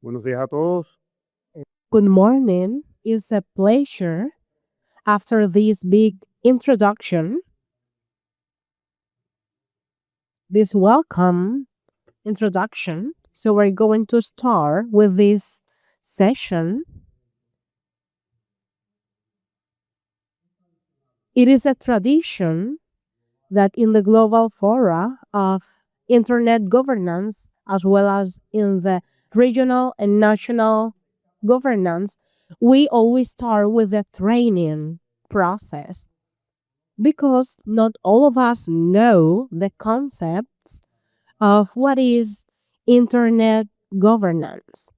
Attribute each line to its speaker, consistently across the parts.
Speaker 1: Buenos días a todos.
Speaker 2: Good morning. It's a pleasure after this big introduction, this welcome introduction. So, we're going to start with this session. It is a tradition that in the global fora of internet governance, as well as in the regional and national governance, we always start with the training process because not all of us know the concepts of what is internet governance.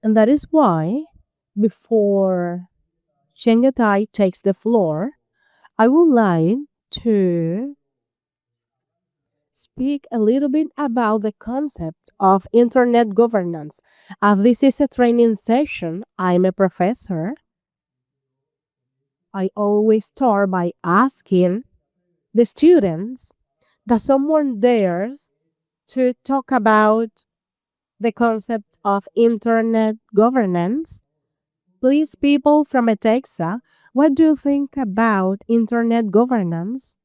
Speaker 2: And that is why, before Chengetai takes the floor, I would like to speak a little bit about the concept of internet governance. As this is a training session, I'm a professor. I always start by asking the students, does someone dares to talk about the concept of internet governance? Please, people from Etexa, what do you think about internet governance?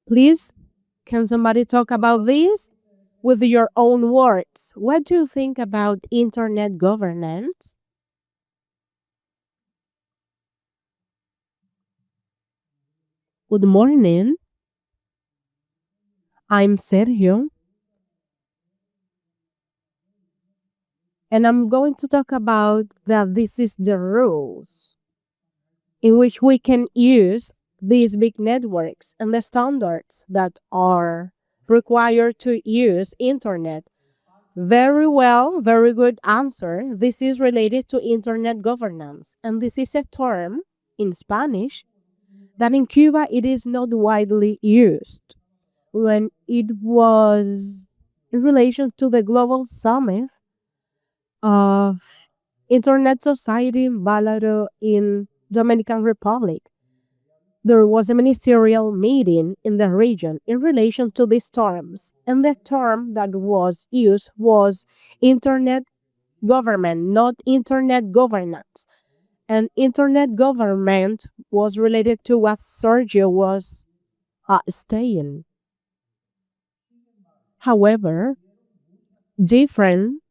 Speaker 2: Please, can somebody talk about this with your own words? What do you think about internet governance? Good morning. I'm Sergio, and I'm going to talk about that this is the rules in which we can use these big networks and the standards that are required to use internet. Very well, very good answer. This is related to internet governance, and this is a term in Spanish that in Cuba it is not widely used. When it was in relation to the global summit of Internet Society in Varadero in Dominican Republic, there was a ministerial meeting in the region in relation to these terms, and the term that was used was internet government, not internet governance. And internet government was related to what Sergio was saying. However, different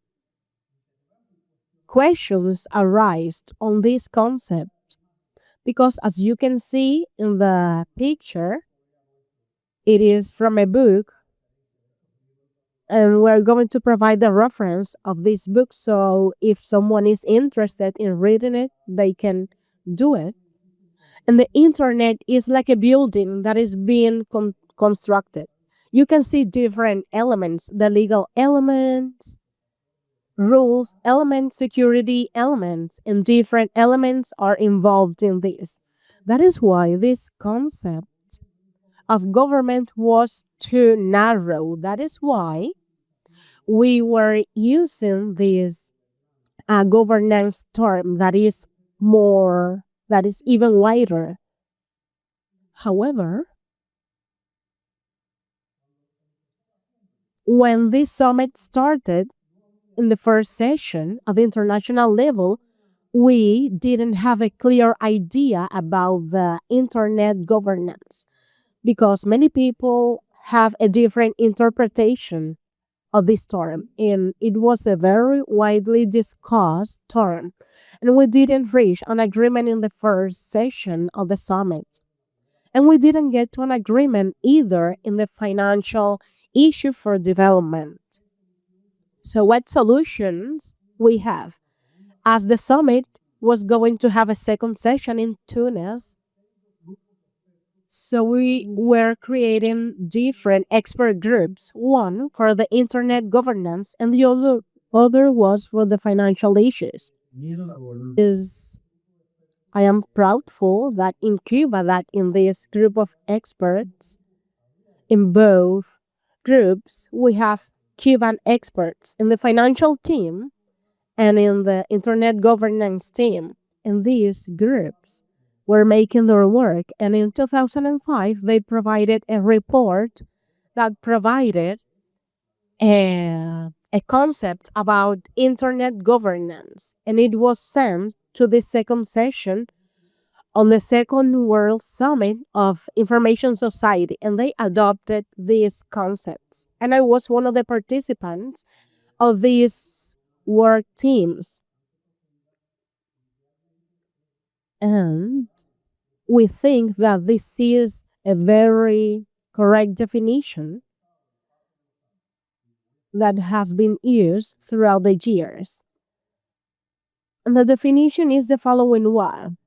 Speaker 2: questions arise on this concept because, as you can see in the picture, it is from a book, and we're going to provide the reference of this book, so if someone is interested in reading it, they can do it. And the internet is like a building that is being constructed. You can see different elements, the legal elements, rules, elements, security elements, and different elements are involved in this. That is why this concept of government was too narrow. That is why we were using this governance term that is even wider. However, when this summit started in the first session at the international level, we didn't have a clear idea about the internet governance because many people have a different interpretation of this term, and it was a very widely discussed term, and we didn't reach an agreement in the first session of the summit, and we didn't get to an agreement either in the financial issue for development. So, what solutions we have? As the summit was going to have a second session in Tunis, so we were creating different expert groups, one for the internet governance and the other was for the financial issues. Is I am proudful that in Cuba that in this group of experts in both groups we have Cuban experts in the financial team and in the internet governance team. In these groups were making their work. And in 2005, they provided a report that provided a concept about internet governance. And it was sent to the second session on the Second World Summit of Information Society, and they adopted these concepts. And I was one of the participants of these work teams. And we think that this is a very correct definition that has been used throughout the years. And the definition is the following one.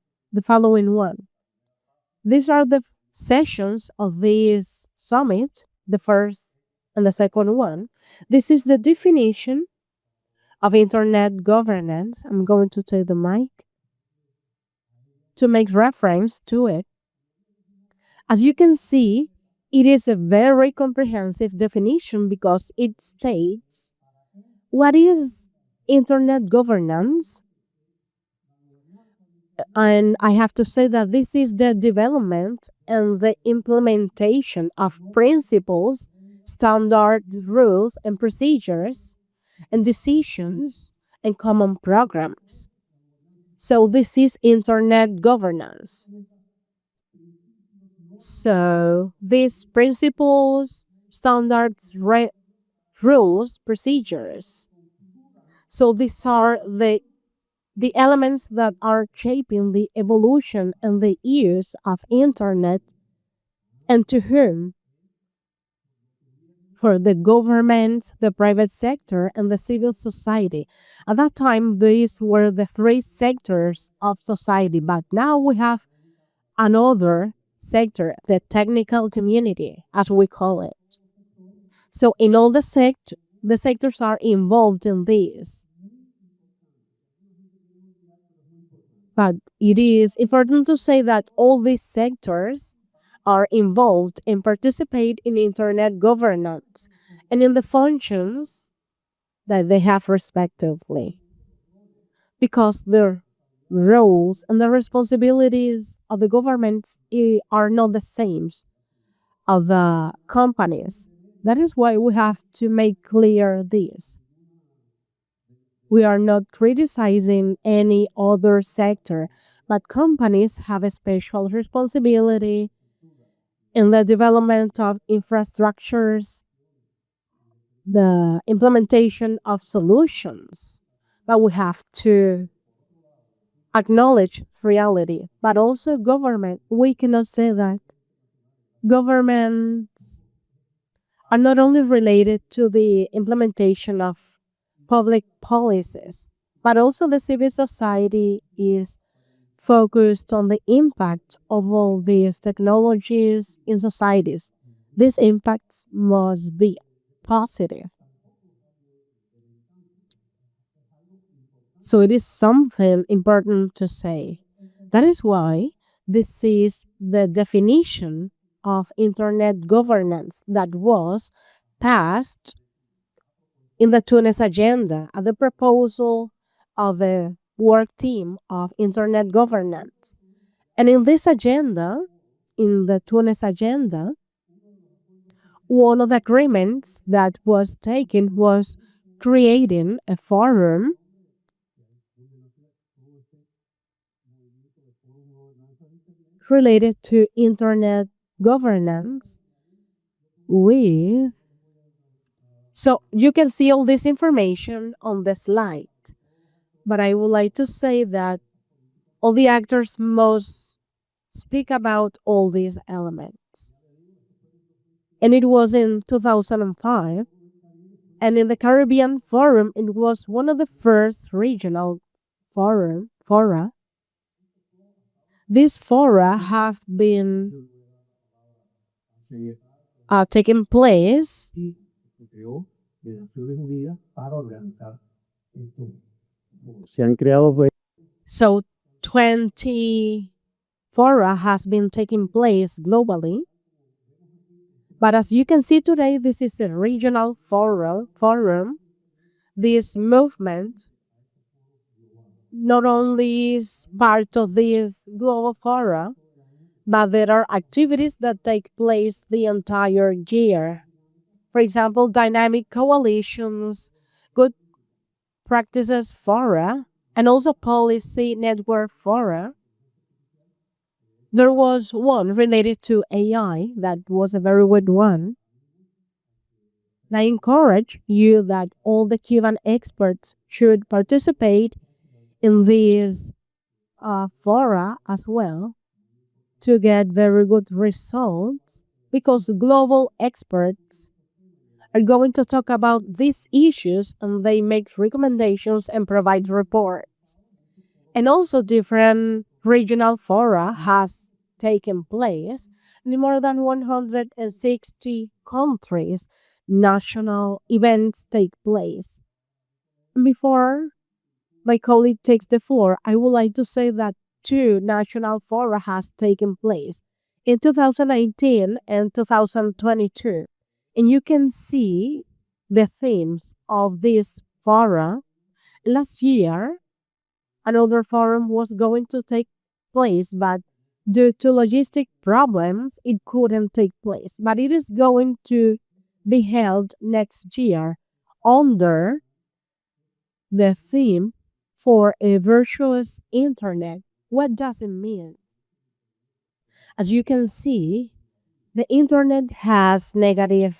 Speaker 2: These are the sessions of this summit, the first and the second one. This is the definition of internet governance. I'm going to take the mic to make reference to it. As you can see, it is a very comprehensive definition because it states what is internet governance. And I have to say that this is the development and the implementation of principles, standards, rules, and procedures, and decisions, and common programs. So this is internet governance. So these principles, standards, rules, procedures. So these are the elements that are shaping the evolution and the use of internet, and to whom? For the government, the private sector, and the civil society. At that time, these were the three sectors of society, but now we have another sector, the technical community, as we call it. So in all the sectors are involved in this. But it is important to say that all these sectors are involved and participate in internet governance and in the functions that they have respectively. Because the roles and the responsibilities of the governments are not the same of the companies. That is why we have to make clear this. We are not criticizing any other sector, but companies have a special responsibility in the development of infrastructures, the implementation of solutions. But we have to acknowledge reality. But also government, we cannot say that governments are not only related to the implementation of public policies, but also the civil society is focused on the impact of all these technologies in societies. These impacts must be positive. So it is something important to say. That is why this is the definition of internet governance that was passed in the Tunis agenda at the proposal of the work team of internet governance. And in this agenda, in the Tunis agenda, one of the agreements that was taken was creating a forum related to internet governance with. So you can see all this information on the slide. But I would like to say that all the actors must speak about all these elements. And it was in 2005. And in the Caribbean Forum, it was one of the first regional fora. These fora have been taking place. So 20 fora has been taking place globally. But as you can see today, this is a regional forum. This movement not only is part of this global fora, but there are activities that take place the entire year. For example, dynamic coalitions, good practices fora, and also policy network fora. There was one related to AI that was a very good one. And I encourage you that all the Cuban experts should participate in these fora as well to get very good results because global experts are going to talk about these issues and they make recommendations and provide reports. And also different regional fora has taken place in more than 160 countries. National events take place. Before my colleague takes the floor, I would like to say that two national fora has taken place in 2018 and 2022. And you can see the themes of this fora. Last year, another forum was going to take place, but due to logistic problems, it couldn't take place. But it is going to be held next year under the theme for a virtuous internet. What does it mean? As you can see, the internet has negative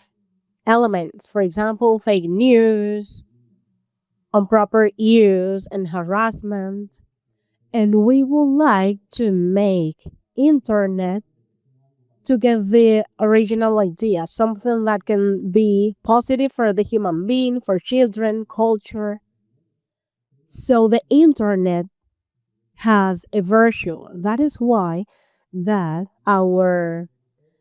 Speaker 2: elements. For example, fake news, improper use, and harassment. And we would like to make internet to get the original idea, something that can be positive for the human being, for children, culture. So the internet has a virtue. That is why that our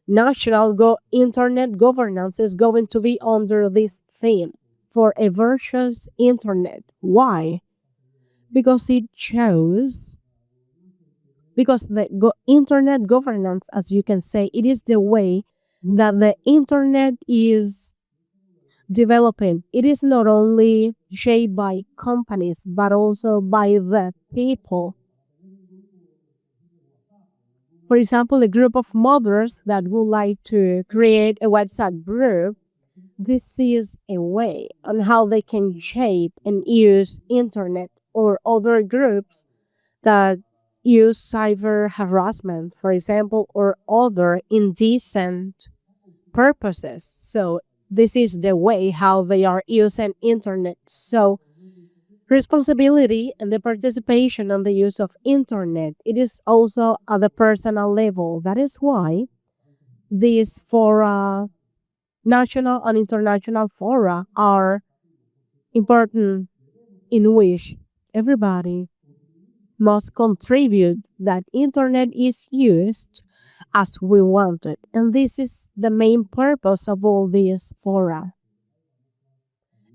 Speaker 2: national internet governance is going to be under this theme for a virtuous internet. Why? Because it shows because the internet governance, as you can say, it is the way that the internet is developing. It is not only shaped by companies but also by the people. For example, a group of mothers that would like to create a WhatsApp group, this is a way on how they can shape and use internet or other groups that use cyber harassment, for example, or other indecent purposes. So this is the way how they are using internet. So responsibility and the participation on the use of internet, it is also at the personal level. That is why these fora, national and international fora, are important in which everybody must contribute that internet is used as we want it. And this is the main purpose of all these fora.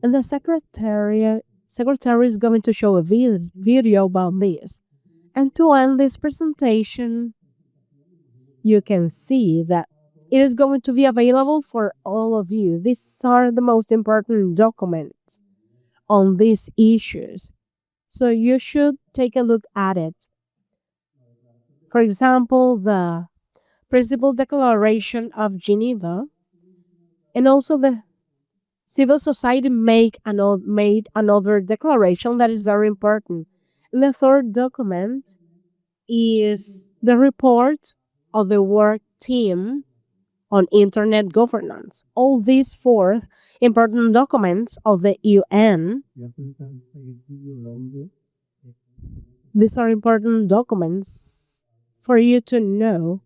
Speaker 2: And the secretary is going to show a video about this. And to end this presentation, you can see that it is going to be available for all of you. These are the most important documents on these issues. So you should take a look at it. For example, the Principal Declaration of Geneva and also the civil society made another declaration that is very important. And the third document is the report of the work team on internet governance. All these four important documents of the UN, these are important documents for you to know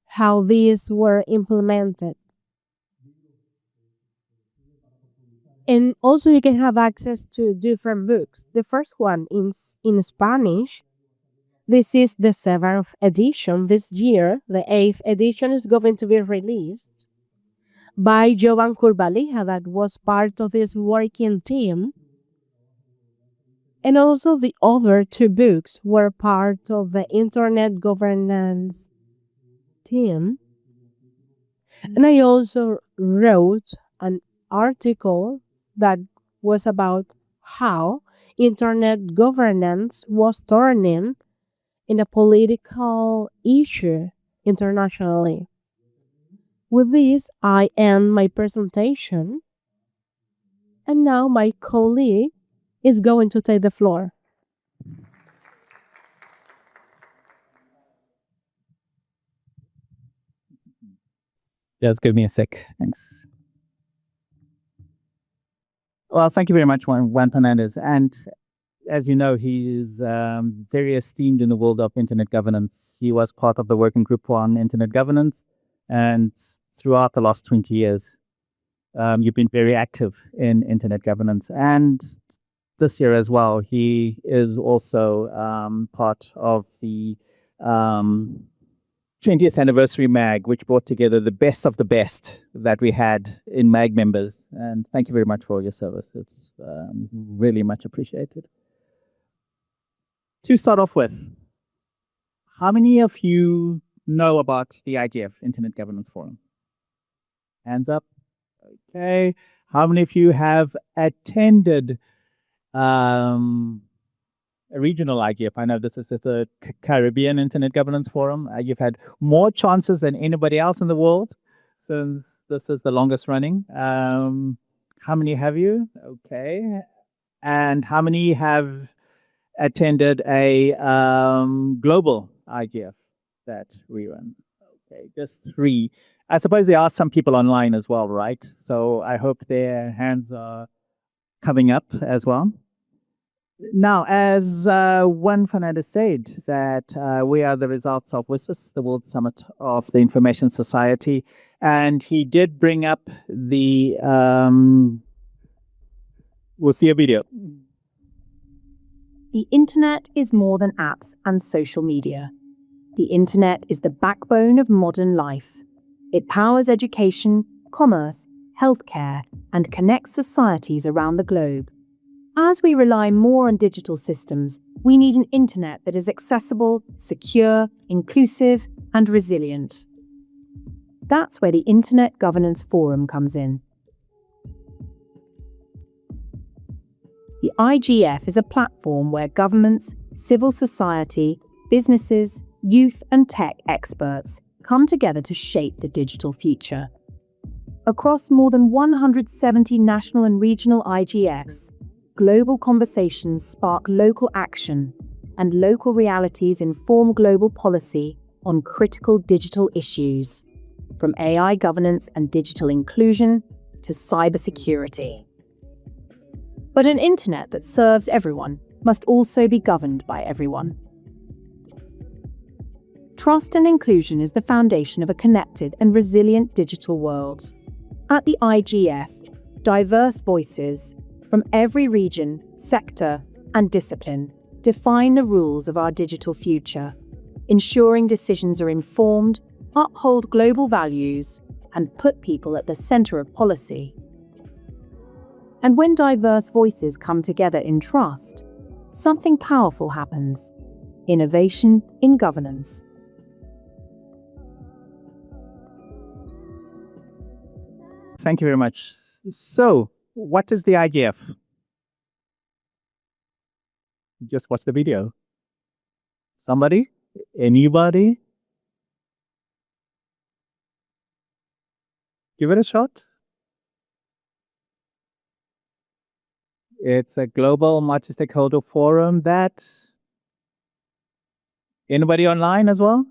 Speaker 2: how these were implemented. And also you can have access to different books. The first one is in Spanish. This is the 7th edition this year. The 8th edition is going to be released by Jovan Curbalija, that was part of this working team. And also the other two books were part of the internet governance team. And I also wrote an article that was about how internet governance was turning in a political issue internationally. With this, I end my presentation, and now my colleague is going to take the floor.
Speaker 1: Just give me a sec. Thanks. Well, thank you very much, Juan Fernández. And as you know, he is very esteemed in the world of internet governance. He was part of the working group on internet governance. And throughout the last 20 years, you've been very active in internet governance. And this year as well, he is also part of the 20th anniversary MAG, which brought together the best of the best that we had in MAG members. And thank you very much for all your service. It's really much appreciated. To start off with, how many of you know about the IGF, Internet Governance Forum? Hands up. Okay. How many of you have attended a regional IGF? I know this is the Caribbean Internet Governance Forum. You've had more chances than anybody else in the world since this is the longest running. How many have you? Okay. And how many have attended a global IGF that we run? Okay, just 3. I suppose there are some people online as well, right? So I hope their hands are coming up as well. Now, as Juan Fernández said, that we are the results of WSIS, the World Summit of the Information Society, and he did bring up the, we'll see a video.
Speaker 3: The internet is more than apps and social media. The internet is the backbone of modern life. It powers education, commerce, healthcare, and connects societies around the globe. As we rely more on digital systems, we need an internet that is accessible, secure, inclusive, and resilient. That's where the Internet Governance Forum comes in. The IGF is a platform where governments, civil society, businesses, youth, and tech experts come together to shape the digital future. Across more than 170 national and regional IGFs, global conversations spark local action, and local realities inform global policy on critical digital issues, from AI governance and digital inclusion to cybersecurity. But an internet that serves everyone must also be governed by everyone. Trust and inclusion is the foundation of a connected and resilient digital world. At the IGF, diverse voices from every region, sector, and discipline define the rules of our digital future, ensuring decisions are informed, uphold global values, and put people at the center of policy. And when diverse voices come together in trust, something powerful happens: innovation in governance.
Speaker 1: Thank you very much. So, what is the IGF? Just watch the video. Somebody? Anybody? Give it a shot. It's a global multi-stakeholder forum that... Anybody online as well?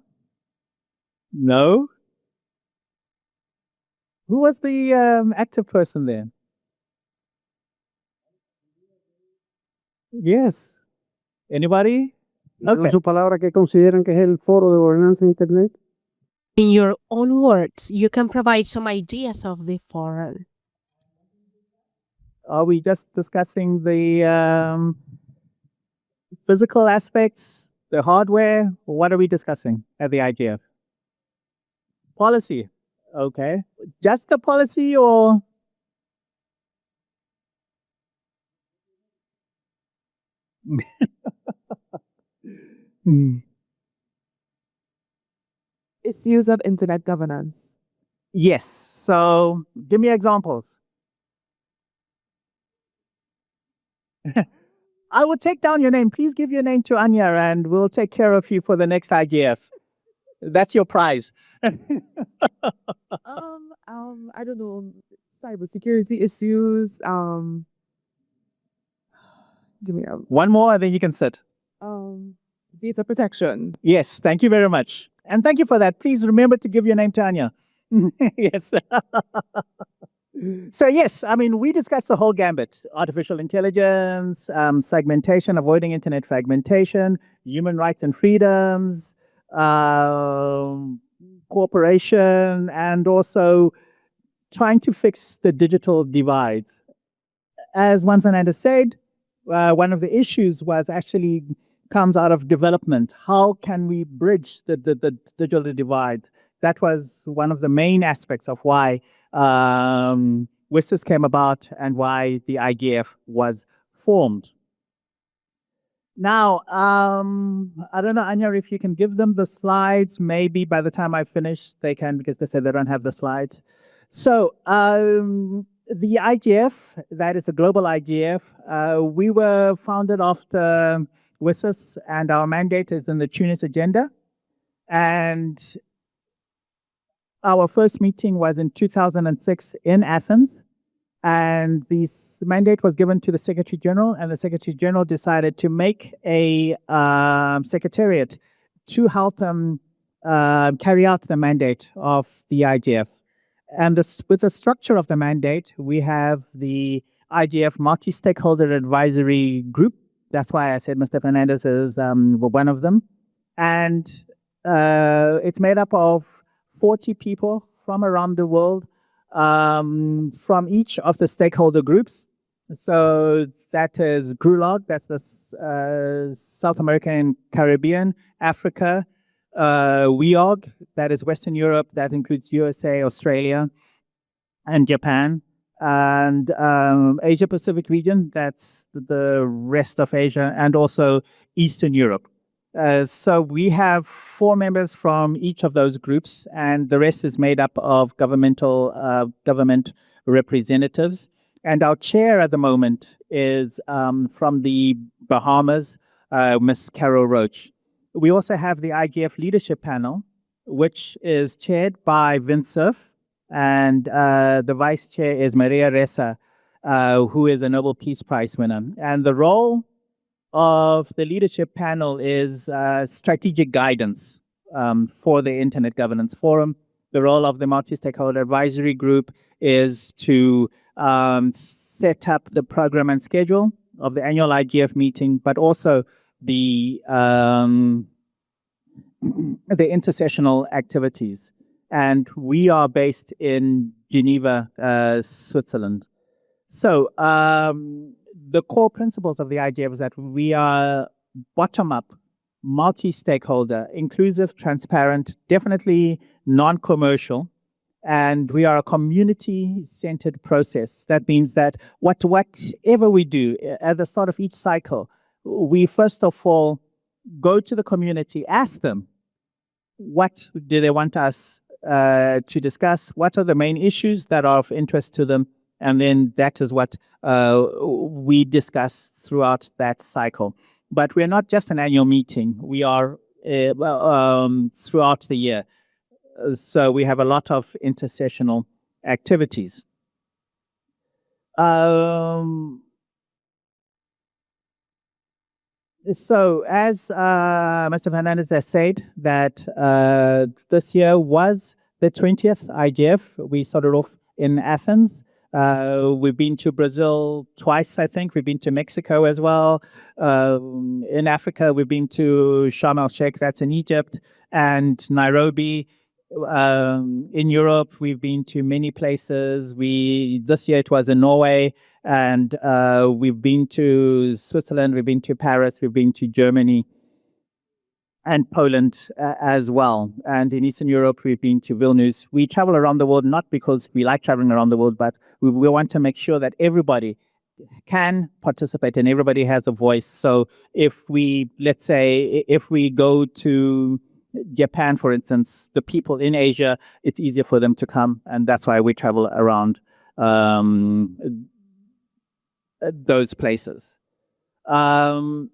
Speaker 1: No? Who was the active person there? Yes. Anybody?
Speaker 4: Con su palabra, ¿qué consideran que es el foro de gobernanza de Internet?
Speaker 2: In your own words, you can provide some ideas of the forum.
Speaker 1: Are we just discussing the physical aspects, the hardware? What are we discussing at the IGF? Policy. Okay. Just the policy or?
Speaker 5: Issues of internet governance.
Speaker 1: Yes. So give me examples. I will take down your name. Please give your name to Anya and we'll take care of you for the next IGF. That's your prize.
Speaker 5: I don't know, cybersecurity issues. Give me
Speaker 1: One more and then you can sit.
Speaker 5: data protection.
Speaker 1: Yes, thank you very much. And thank you for that. Please remember to give your name to Anya. Yes. So yes, I mean, we discussed the whole gambit: artificial intelligence, segmentation, avoiding internet fragmentation, human rights and freedoms, cooperation, and also trying to fix the digital divide. As Juan Fernandez said, one of the issues was actually comes out of development. How can we bridge the digital divide? That was one of the main aspects of why WSIS came about and why the IGF was formed. Now, I don't know, Anya, if you can give them the slides. Maybe by the time I finish, they can, because they said they don't have the slides. So the IGF, that is a global IGF, we were founded after WSIS, and our mandate is in the Tunis agenda. And our first meeting was in 2006 in Athens. And this mandate was given to the Secretary General, and the Secretary General decided to make a secretariat to help them carry out the mandate of the IGF. And with the structure of the mandate, we have the IGF Multi-Stakeholder Advisory Group. That's why I said Mr. Fernández is one of them. And it's made up of 40 people from around the world, from each of the stakeholder groups. So that is GRULOG, that's the South American, Caribbean, Africa, WEOG, that is Western Europe, that includes USA, Australia, and Japan, and Asia Pacific region, that's the rest of Asia, and also Eastern Europe. So we have 4 members from each of those groups, and the rest is made up of government representatives. And our chair at the moment is from the Bahamas, Miss Carol Roach. We also have the IGF Leadership Panel, which is chaired by Vince Cerf, and the vice chair is Maria Ressa, who is a Nobel Peace Prize winner. And the role of the leadership panel is strategic guidance for the Internet Governance Forum. The role of the Multi-Stakeholder Advisory Group is to set up the program and schedule of the annual IGF meeting, but also the intersessional activities. And we are based in Geneva, Switzerland. So the core principles of the IGF is that we are bottom-up, multi-stakeholder, inclusive, transparent, definitely non-commercial, and we are a community-centered process. That means that whatever we do at the start of each cycle, we first of all go to the community, ask them, what do they want us to discuss? What are the main issues that are of interest to them? And then that is what we discuss throughout that cycle. But we're not just an annual meeting. We are throughout the year. So we have a lot of intersessional activities. So as Mr. Fernández has said, that this year was the 20th IGF. We started off in Athens. We've been to Brazil twice, I think. We've been to Mexico as well. In Africa, we've been to Sharm el-Sheikh, that's in Egypt, and Nairobi. In Europe, we've been to many places. This year it was in Norway, and we've been to Switzerland, we've been to Paris, we've been to Germany, and Poland as well. And in Eastern Europe, we've been to Vilnius. We travel around the world, not because we like traveling around the world, but we want to make sure that everybody can participate and everybody has a voice. So if we, let's say, if we go to Japan, for instance, the people in Asia, it's easier for them to come. And that's why we travel around those places. Um,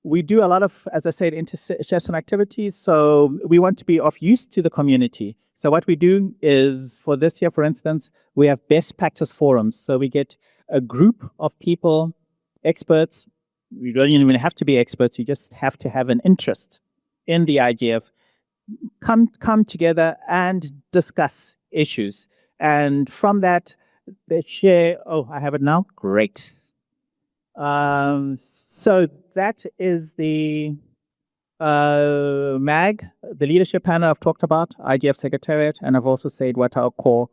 Speaker 1: we do a lot of, as I said, intercession activities. So we want to be of use to the community. So what we do is, for this year, for instance, we have best practice forums. So we get a group of people, experts. You don't even have to be experts. You just have to have an interest in the IGF. Come together and discuss issues. And from that, they share. Oh, I have it now. Great. So that is the MAG, the leadership panel I've talked about, IGF Secretariat, and I've also said what our core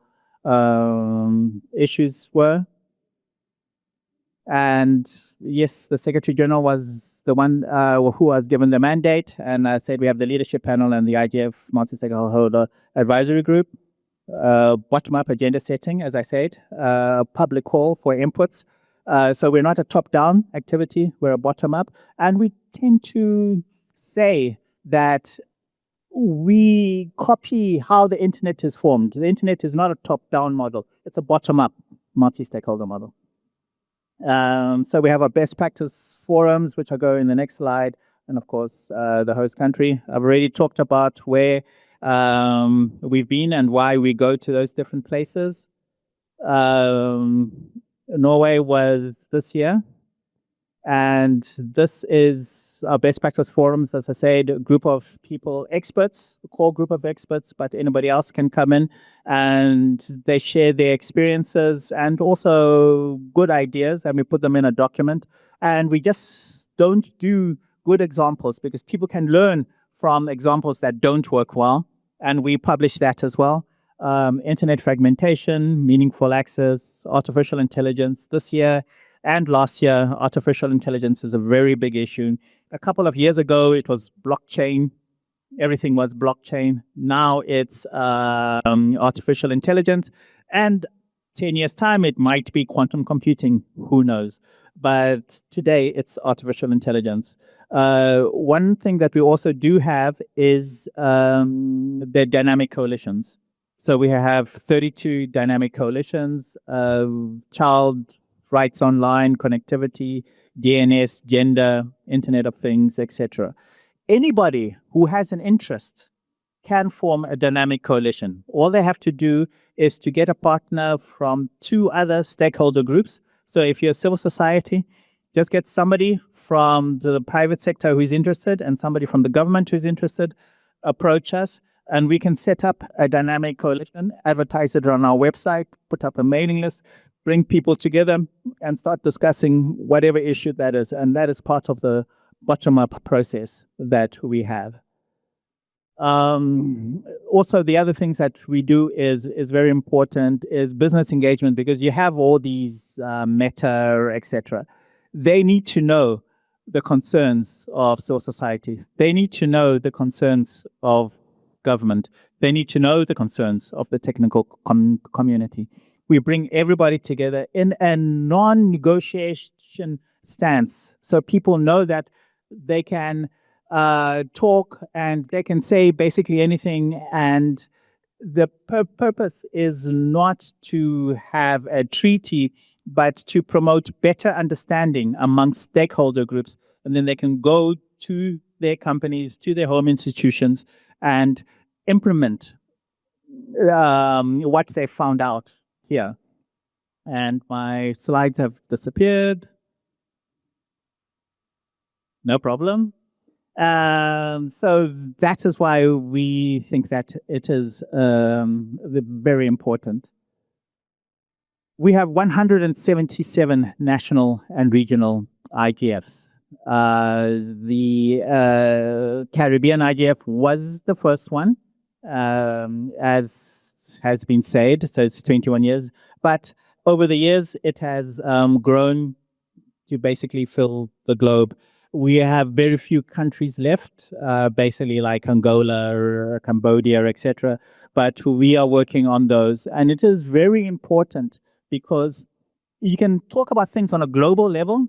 Speaker 1: issues were. And yes, the Secretary General was the one who was given the mandate, and I said we have the leadership panel and the IGF multi-stakeholder advisory group, bottom-up agenda setting, as I said, public call for inputs. So we're not a top-down activity, we're a bottom-up. And we tend to say that we copy how the internet is formed. The internet is not a top-down model, it's a bottom-up multi-stakeholder model. So we have our best practice forums, which I'll go in the next slide, and of course, the host country. I've already talked about where we've been and why we go to those different places. Norway was this year, and this is our best practice forums. As I said, a group of people, experts, a core group of experts, but anybody else can come in and they share their experiences and also good ideas, and we put them in a document. And we just don't do good examples because people can learn from examples that don't work well, and we publish that as well. Internet fragmentation, meaningful access, artificial intelligence. This year and last year, artificial intelligence is a very big issue. A couple of years ago, it was blockchain. Everything was blockchain. Now it's artificial intelligence. And 10 years' time, it might be quantum computing. Who knows? But today, it's artificial intelligence. One thing that we also do have is the dynamic coalitions. So we have 32 dynamic coalitions, child rights online, connectivity, DNS, gender, Internet of Things, etc. Anybody who has an interest can form a dynamic coalition. All they have to do is to get a partner from 2 other stakeholder groups. So if you're civil society, just get somebody from the private sector who's interested and somebody from the government who's interested, approach us. And we can set up a dynamic coalition, advertise it on our website, put up a mailing list, bring people together and start discussing whatever issue that is. And that is part of the bottom-up process that we have. Also, the other things that we do is very important is business engagement, because you have all these Meta, etc. They need to know the concerns of civil society. They need to know the concerns of government. They need to know the concerns of the technical community. We bring everybody together in a non-negotiation stance, so people know that they can talk and they can say basically anything, and the purpose is not to have a treaty, but to promote better understanding among stakeholder groups, and then they can go to their companies, to their home institutions, and implement what they found out here. And my slides have disappeared. No problem. So that is why we think that it is very important. We have 177 national and regional IGFs. The Caribbean IGF was the first one, as has been said, so it's 21 years. But over the years, it has grown to basically fill the globe. We have very few countries left, basically like Angola or Cambodia, etc. But we are working on those. And it is very important because you can talk about things on a global level,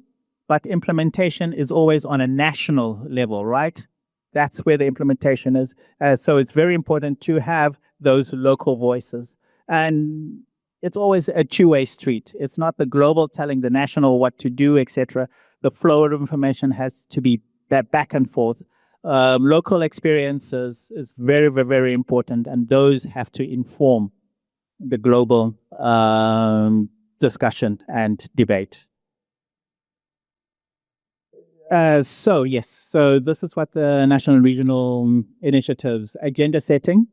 Speaker 1: but implementation is always on a national level, right? That's where the implementation is. So it's very important to have those local voices. And it's always a two-way street. It's not the global telling the national what to do, etc. The flow of information has to be back and forth. Local experiences is very, very, very important, and those have to inform the global discussion and debate. So this is what the national and regional initiatives: agenda setting,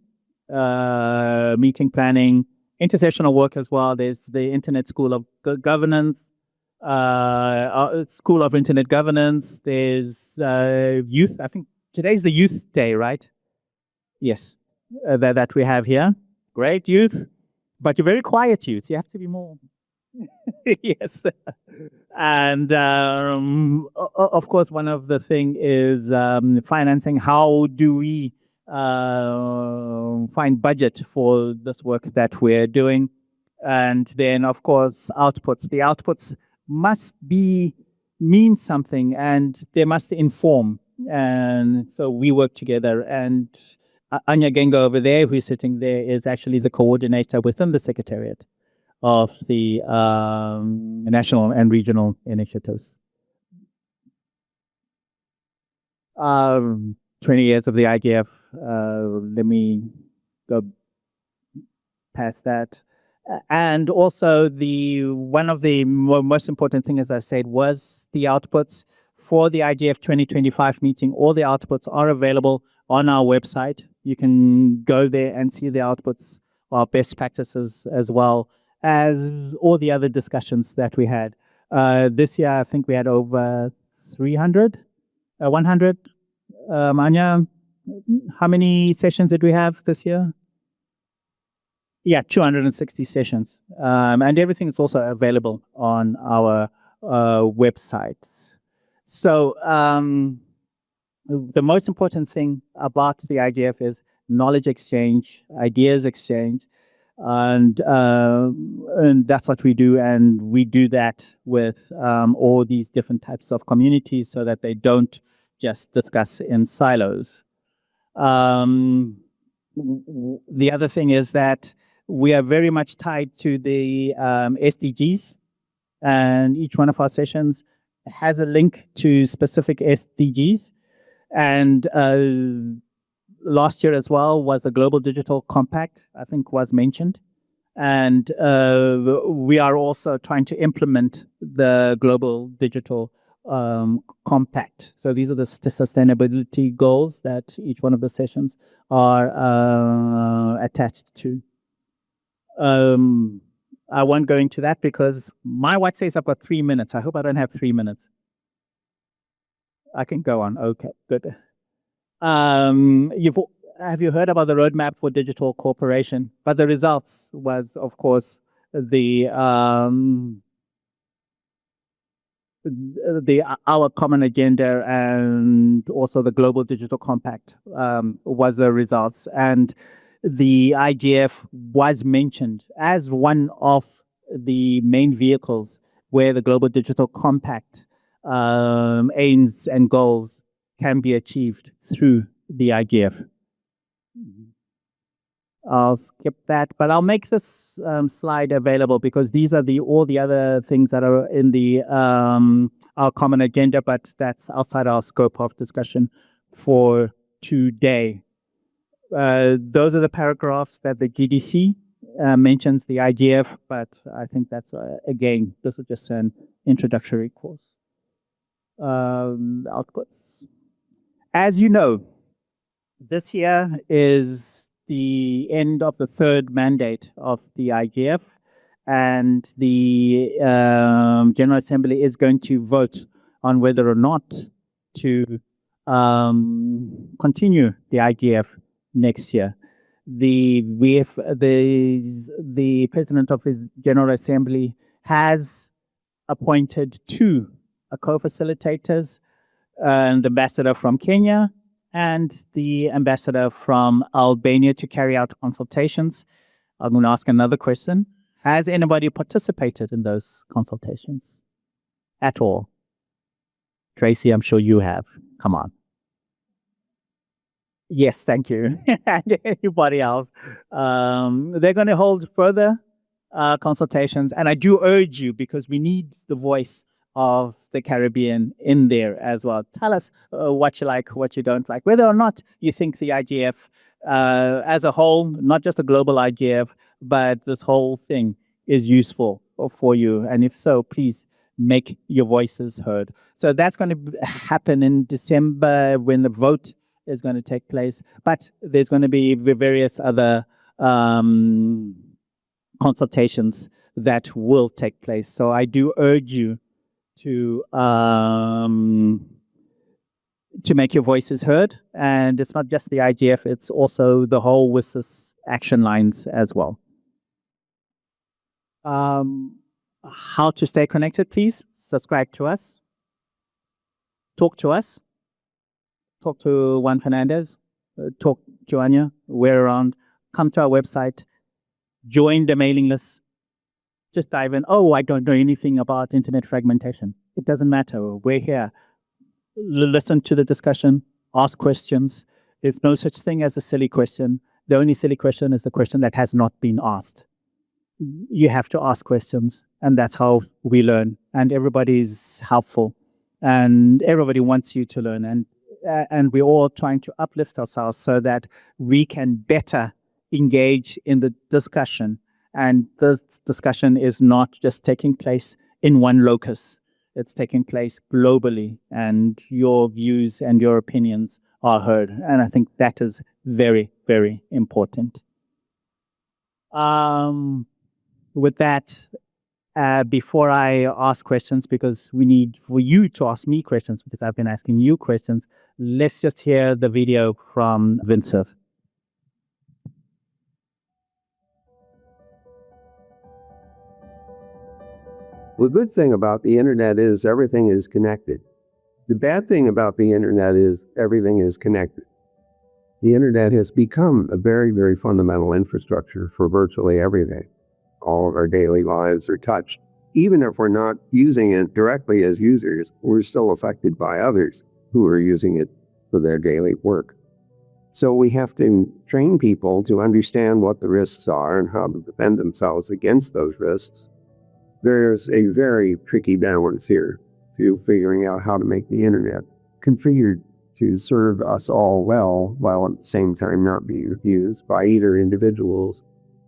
Speaker 1: meeting planning, intersessional work as well. There's the Internet School of Governance, School of Internet Governance. There's youth. I think today's the Youth Day, right? Yes, that we have here. Great youth, but you're very quiet youth. You have to be more. Yes. And of course, one of the thing is financing. How do we find budget for this work that we're doing? And then, of course, outputs. The outputs must mean something, and they must inform. And so we work together. And Anya Gengo over there, who's sitting there, is actually the coordinator within the Secretariat of the national and regional initiatives. 20 years of the IGF. Let me go past that. And also one of the most important things, as I said, was the outputs for the IGF 2025 meeting. All the outputs are available on our website. You can go there and see the outputs, our best practices, as well as all the other discussions that we had. This year, I think we had over 100. Anya, how many sessions did we have this year? Yeah, 260 sessions. And everything is also available on our website. So the most important thing about the IGF is knowledge exchange, ideas exchange, and that's what we do. And we do that with all these different types of communities so that they don't just discuss in silos. The other thing is that we are very much tied to the SDGs, and each one of our sessions has a link to specific SDGs. And last year as well was the Global Digital Compact, I think was mentioned. And we are also trying to implement the Global Digital Compact. So these are the sustainability goals that each one of the sessions are attached to. I won't go into that because my watch says I've got 3 minutes. I hope I don't have 3 minutes. I can go on. Okay, good. Have you heard about the roadmap for digital cooperation? But the results was, of course, our common agenda and also the Global Digital Compact was the results. And the IGF was mentioned as one of the main vehicles where the Global Digital Compact aims and goals can be achieved through the IGF. I'll skip that, but I'll make this slide available because these are all the other things that are in the our common agenda, but that's outside our scope of discussion for today. Those are the paragraphs that the GDC mentions the IGF, but I think that's, again, this is just an introductory course. Outputs. As you know, this year is the end of the third mandate of the IGF, and the General Assembly is going to vote on whether or not to continue the IGF next year. The president of his General Assembly has appointed two co-facilitators, an ambassador from Kenya and the ambassador from Albania, to carry out consultations. I'm going to ask another question. Has anybody participated in those consultations at all? Tracy, I'm sure you have. Come on. Yes, thank you. And anybody else? They're going to hold further consultations. And I do urge you, because we need the voice of the Caribbean in there as well. Tell us what you like, what you don't like, whether or not you think the IGF as a whole, not just the global IGF, but this whole thing is useful for you. And if so, please make your voices heard. So that's going to happen in December when the vote is going to take place. But there's going to be various other consultations that will take place. So I do urge you to make your voices heard. And it's not just the IGF, it's also the whole WSIS action lines as well. How to stay connected, please subscribe to us, talk to us, talk to Juan Fernández, talk to Anya, we're around, come to our website, join the mailing list, just dive in. Oh, I don't know anything about internet fragmentation. It doesn't matter, we're here. Listen to the discussion, ask questions. There's no such thing as a silly question. The only silly question is the question that has not been asked. You have to ask questions, and that's how we learn. And everybody's helpful, and everybody wants you to learn. And we're all trying to uplift ourselves so that we can better engage in the discussion. And this discussion is not just taking place in one locus. It's taking place globally, and your views and your opinions are heard. And I think that is very, very important. With that, before I ask questions, because we need for you to ask me questions, because I've been asking you questions, let's just hear the video from Vincent.
Speaker 4: The good thing about the internet is everything is connected. The bad thing about the internet is everything is connected. The internet has become a very, very fundamental infrastructure for virtually everything. All of our daily lives are touched. Even if we're not using it directly as users, we're still affected by others who are using it for their daily work. So we have to train people to understand what the risks are and how to defend themselves against those risks. There's a very tricky balance here to figuring out how to make the internet configured to serve us all well, while at the same time not being used by either individuals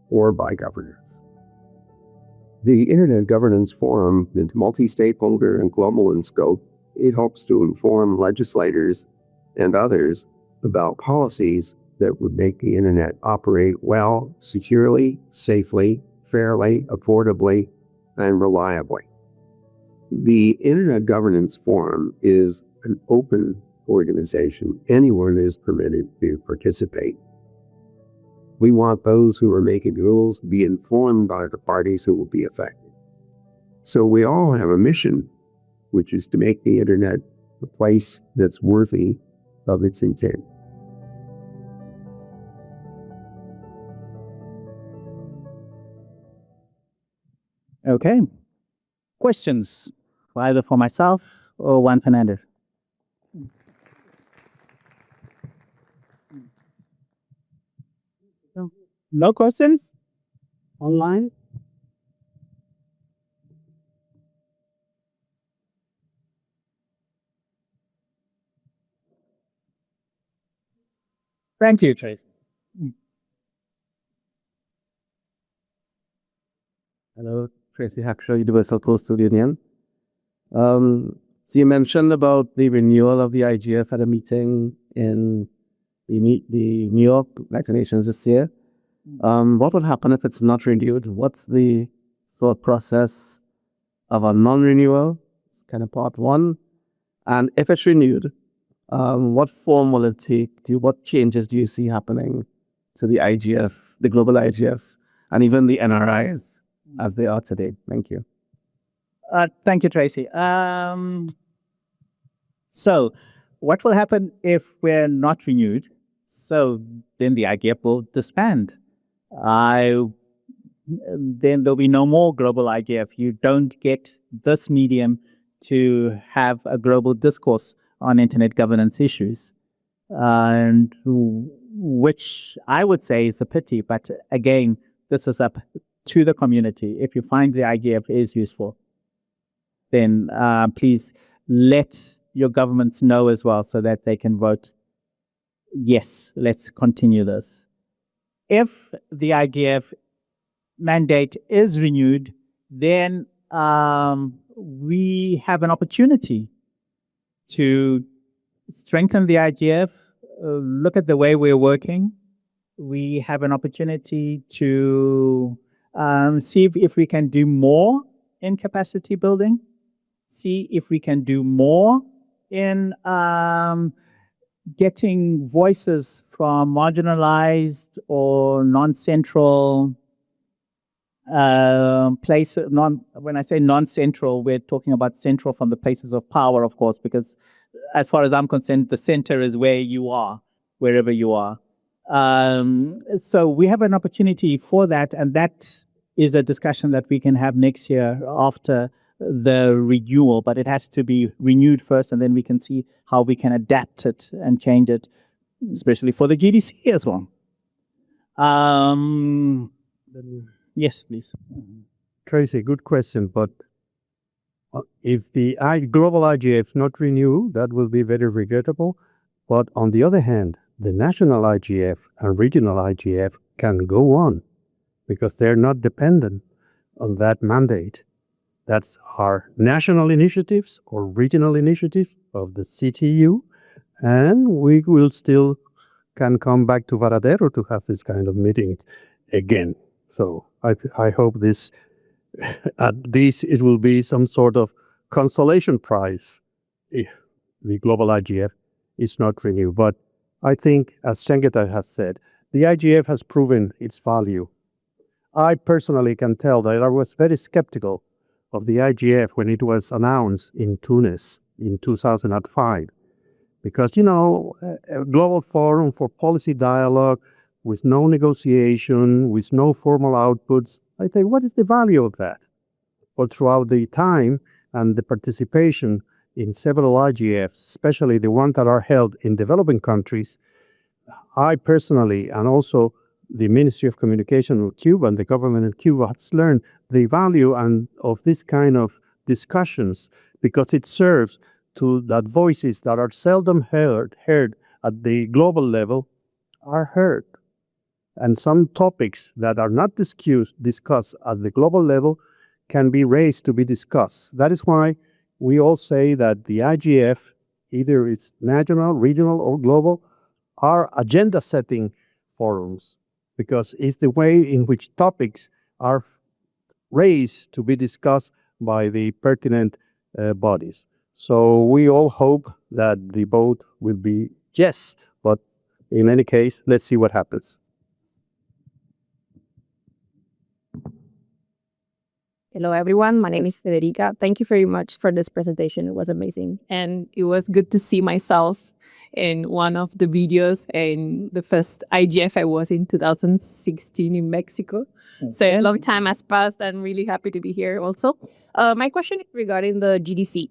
Speaker 4: or by governments. The Internet Governance Forum is multi-stakeholder and global in scope. It hopes to inform legislators and others about policies that would make the internet operate well, securely, safely, fairly, affordably, and reliably. The Internet Governance Forum is an open organization. Anyone is permitted to participate. We want those who are making rules to be informed by the parties who will be affected. So we all have a mission, which is to make the internet a place that's worthy of its intent.
Speaker 1: Okay. Questions, either for myself or Juan Fernández?
Speaker 6: No questions? Online?
Speaker 1: Thank you, Tracy.
Speaker 6: Hello, Tracy Hackshaw, Universal Postal Union. So you mentioned about the renewal of the IGF at a meeting in the New York United Nations this year. What would happen if it's not renewed? What's the thought process of a non-renewal? It's kind of part one. And if it's renewed, what form will it take? What changes do you see happening to the IGF, the global IGF, and even the NRIs as they are today? Thank you.
Speaker 1: Thank you, Tracy. So what will happen if we're not renewed? So then the IGF will disband. Then there'll be no more global IGF. You don't get this medium to have a global discourse on internet governance issues, and which I would say is a pity. But again, this is up to the community. If you find the IGF is useful, then please let your governments know as well so that they can vote, yes, let's continue this. If the IGF mandate is renewed, then we have an opportunity to strengthen the IGF, look at the way we're working. We have an opportunity to see if we can do more in capacity building, see if we can do more in getting voices from marginalized or non-central places. When I say non-central, we're talking about central from the places of power, of course, because as far as I'm concerned, the center is where you are, wherever you are. So we have an opportunity for that, and that is a discussion that we can have next year after the renewal, but it has to be renewed first, and then we can see how we can adapt it and change it, especially for the GDC as well. Yes, please.
Speaker 7: Tracy, good question, but if the global IGF not renew, that will be very regrettable. But on the other hand, the national IGF and regional IGF can go on because they're not dependent on that mandate. That's our national initiatives or regional initiatives of the CTU, and we will still can come back to Varadero to have this kind of meeting again. So I hope this, at least it will be some sort of consolation prize if the global IGF is not renewed. But I think, as Chengetai has said, the IGF has proven its value. I personally can tell that I was very skeptical of the IGF when it was announced in Tunis in 2005. Because, you know, a global forum for policy dialogue with no negotiation, with no formal outputs, I think, what is the value of that? But throughout the time and the participation in several IGFs, especially the ones that are held in developing countries, I personally, and also the Ministry of Communication of Cuba and the government of Cuba has learned the value of this kind of discussions because it serves to that voices that are seldom heard at the global level are heard. And some topics that are not discussed at the global level can be raised to be discussed. That is why we all say that the IGF, either it's national, regional, or global, are agenda-setting forums, because it's the way in which topics are raised to be discussed by the pertinent bodies. So we all hope that the vote will be yes, but in any case, let's see what happens.
Speaker 8: Hello, everyone. My name is Federica. Thank you very much for this presentation. It was amazing. And it was good to see myself in one of the videos in the first IGF I was in 2016 in Mexico. Okay. So a long time has passed. I'm really happy to be here also. My question is regarding the GDC.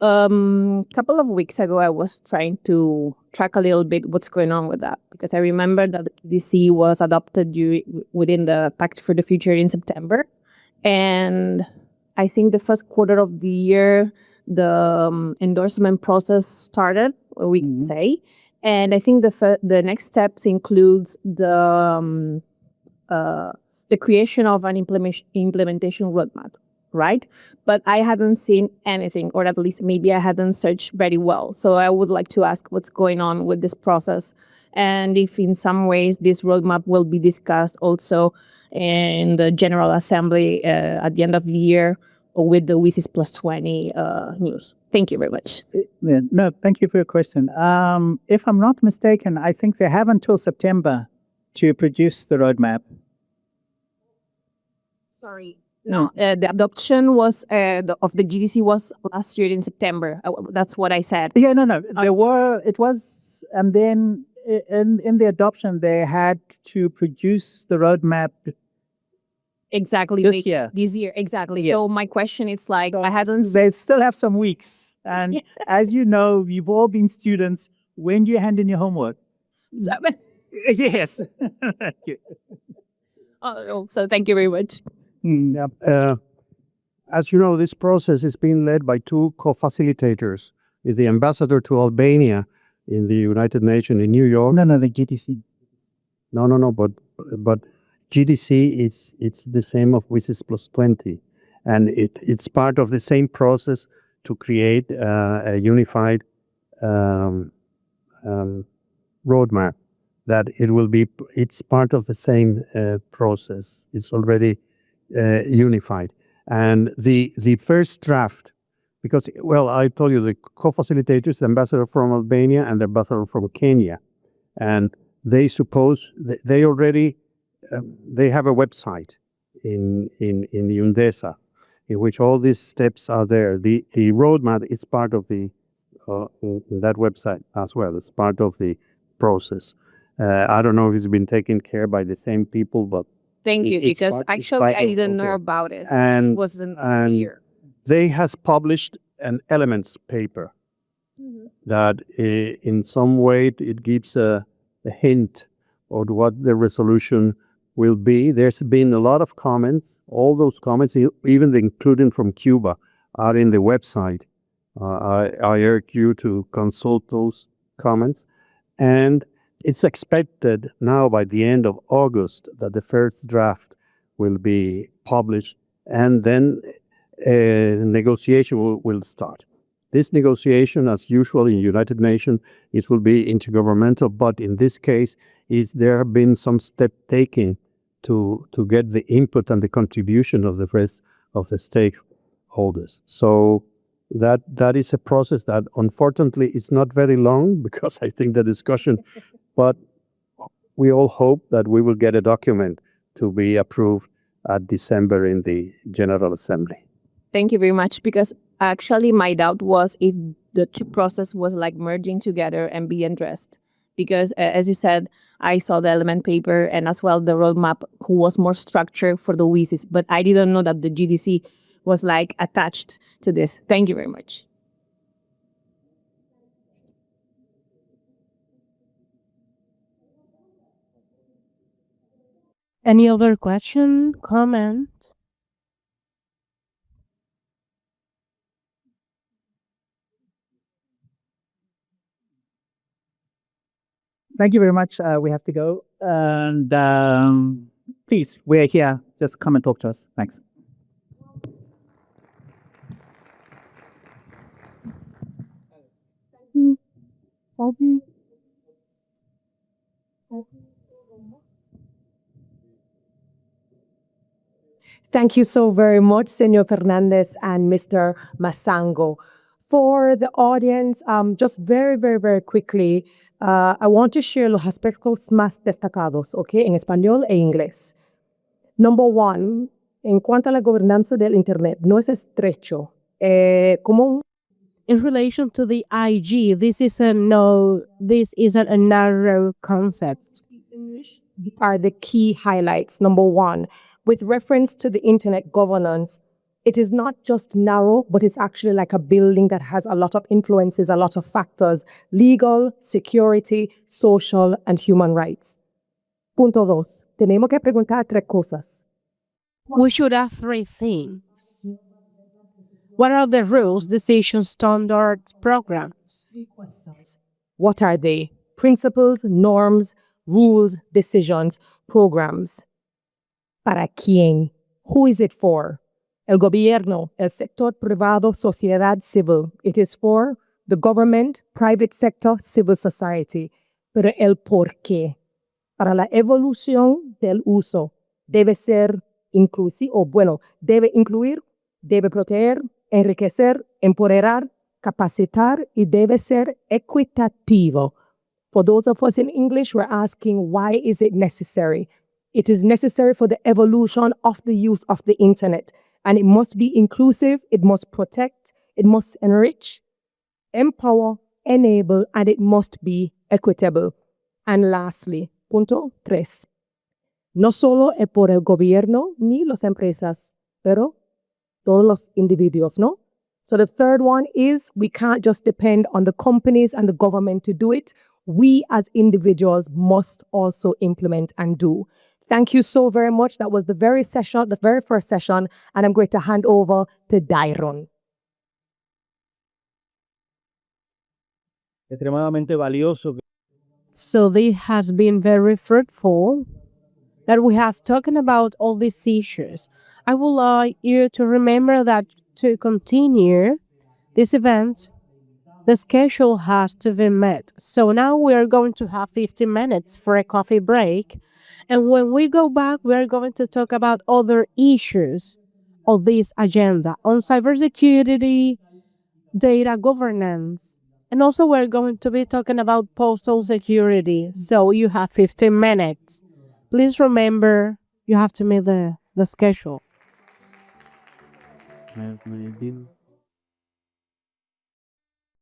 Speaker 8: Couple of weeks ago, I was trying to track a little bit what's going on with that, because I remember that the GDC was adopted within the Pact for the Future in September. And I think the first quarter of the year, the endorsement process started, we can say. And I think the next steps includes the creation of an implementation roadmap, right? But I hadn't seen anything, or at least maybe I hadn't searched very well. So I would like to ask what's going on with this process, and if in some ways this roadmap will be discussed also in the General Assembly at the end of the year, or with the WSIS Plus 20 news. Thank you very much.
Speaker 1: No, thank you for your question. If I'm not mistaken, I think they have until September to produce the roadmap.
Speaker 8: Sorry. No, the adoption was of the GDC was last year in September. That's what I said.
Speaker 1: Yeah, no. It was, and then in the adoption, they had to produce the roadmap.
Speaker 8: Exactly.
Speaker 1: This year,
Speaker 8: exactly.
Speaker 1: Yes.
Speaker 8: So my question is like,
Speaker 1: so
Speaker 8: I hadn't...
Speaker 1: They still have some weeks. And as you know, you've all been students. When do you hand in your homework?
Speaker 8: Seven.
Speaker 1: Yes. Thank you.
Speaker 8: So thank you very much.
Speaker 7: As you know, this process is being led by two co-facilitators, the ambassador to Albania in the United Nations in New York.
Speaker 1: No, the GTC.
Speaker 7: No, but GDC, it's the same of WSIS plus 20. And it's part of the same process to create a unified roadmap. That it's part of the same process. It's already unified. And the first draft, because, well, I told you the co-facilitators, the ambassador from Albania and the ambassador from Kenya. And they suppose, they already, they have a website in the UNDESA, in which all these steps are there. The roadmap is part of that website as well. It's part of the process. I don't know if it's been taken care by the same people, but
Speaker 8: Thank you,
Speaker 7: it's
Speaker 8: because
Speaker 7: part- it's
Speaker 8: actually
Speaker 7: part
Speaker 8: I
Speaker 7: of-
Speaker 8: didn't know
Speaker 7: okay.
Speaker 8: about it.
Speaker 7: And-
Speaker 8: It wasn't
Speaker 7: and
Speaker 8: clear.
Speaker 7: they has published an elements paper that in some way it gives a hint of what the resolution will be. There's been a lot of comments. All those comments, even including from Cuba, are in the website. I urge you to consult those comments. And it's expected now by the end of August that the first draft will be published, and then negotiation will start. This negotiation, as usual in United Nations, it will be intergovernmental, but in this case, there have been some step taken to get the input and the contribution of the rest of the stakeholders. So that is a process that unfortunately is not very long, because I think the discussion, but we all hope that we will get a document to be approved at December in the General Assembly.
Speaker 8: Thank you very much, because actually my doubt was if the two process was like merging together and be addressed. Because as you said, I saw the element paper and as well the roadmap who was more structured for the WSIS, but I didn't know that the GDC was like attached to this. Thank you very much.
Speaker 2: Any other question, comment?
Speaker 1: Thank you very much. We have to go. And please, we're here. Just come and talk to us. Thanks.
Speaker 9: Thank you so very much, Senor Fernández and Mr. Masango. For the audience, just very quickly, I want to share los aspectos más destacados, ¿ok? En español e inglés. Number one, en cuanto a la gobernanza del Internet, no es estrecho. Como
Speaker 2: In relation to the IG, this isn't a narrow concept.
Speaker 9: are the key highlights. Number one, with reference to the internet governance, it is not just narrow, but it's actually like a building that has a lot of influences, a lot of factors: legal, security, social, and human rights. Punto dos, tenemos que preguntar tres cosas.
Speaker 2: We should have three things. What are the rules, decisions, standards, programs?
Speaker 9: What are they? Principles, norms, rules, decisions, programs. ¿Para quién? Who is it for? El gobierno, el sector privado, sociedad civil. It is for the government, private sector, civil society. Pero el por qué. Para la evolución del uso debe ser inclusivo, debe incluir, debe proteger, enriquecer, empoderar, capacitar y debe ser equitativo. For those of us in English, we're asking, why is it necessary? It is necessary for the evolution of the use of the internet. And it must be inclusive, it must protect, it must enrich, empower, enable, and it must be equitable. And lastly, punto 3. No solo es por el gobierno ni las empresas, pero todos los individuos, ¿no? So the third one is we can't just depend on the companies and the government to do it. We as individuals must also implement and do. Thank you so very much. That was the very first session, and I'm going to hand over to Dairon.
Speaker 1: Extremadamente valioso.
Speaker 2: So this has been very fruitful that we have talking about all these issues. I would like you to remember that to continue this event, the schedule has to be met. So now we are going to have 15 minutes for a coffee break. And when we go back, we are going to talk about other issues of this agenda on cybersecurity, data governance, and also we're going to be talking about postal security. So you have 15 minutes. Please remember, you have to meet the schedule.
Speaker 6: Maybe